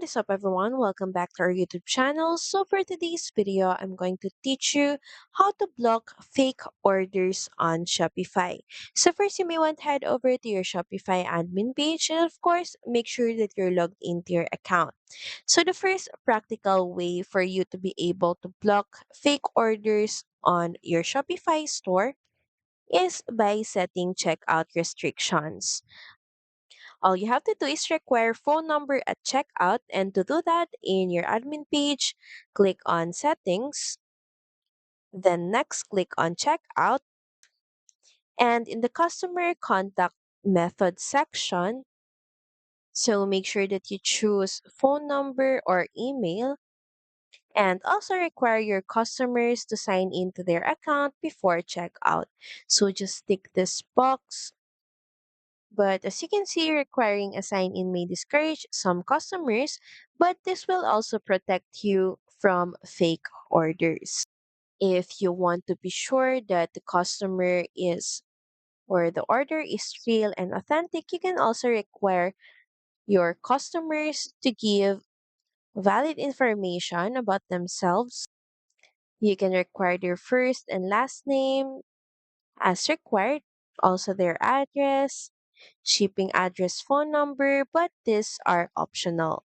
is up everyone? Welcome back to our YouTube channel. So for today's video, I'm going to teach you how to block fake orders on Shopify. So first, you may want to head over to your Shopify admin page and of course, make sure that you're logged into your account. So the first practical way for you to be able to block fake orders on your Shopify store is by setting checkout restrictions. All you have to do is require phone number at checkout, and to do that in your admin page, click on settings, then next click on checkout, and in the customer contact method section, so make sure that you choose phone number or email and also require your customers to sign into their account before checkout. So just tick this box. But as you can see, requiring a sign in may discourage some customers, but this will also protect you from fake orders. If you want to be sure that the customer is or the order is real and authentic, you can also require your customers to give valid information about themselves. You can require their first and last name as required, also their address, shipping address, phone number, but these are optional.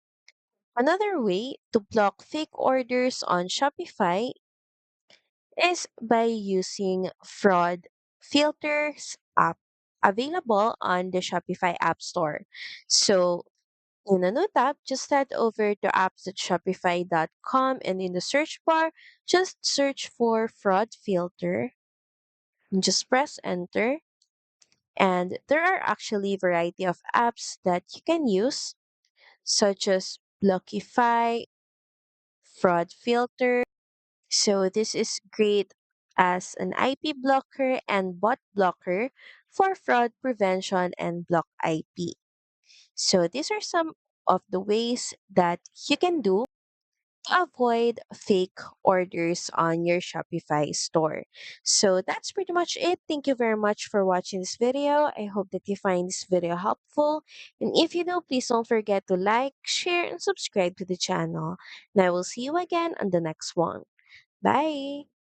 Another way to block fake orders on Shopify is by using fraud filters app available on the Shopify App Store. So in a new tab, just head over to apps.shopify.com and in the search bar, just search for fraud filter and just press enter. And there are actually variety of apps that you can use, such as Blockify, Fraud Filter. So this is great as an IP blocker and bot blocker for fraud prevention and block IP. So these are some of the ways that you can do avoid fake orders on your Shopify store. So that's pretty much it. Thank you very much for watching this video. I hope that you find this video helpful. And if you do, please don't forget to like, share, and subscribe to the channel. And I will see you again on the next one. Bye!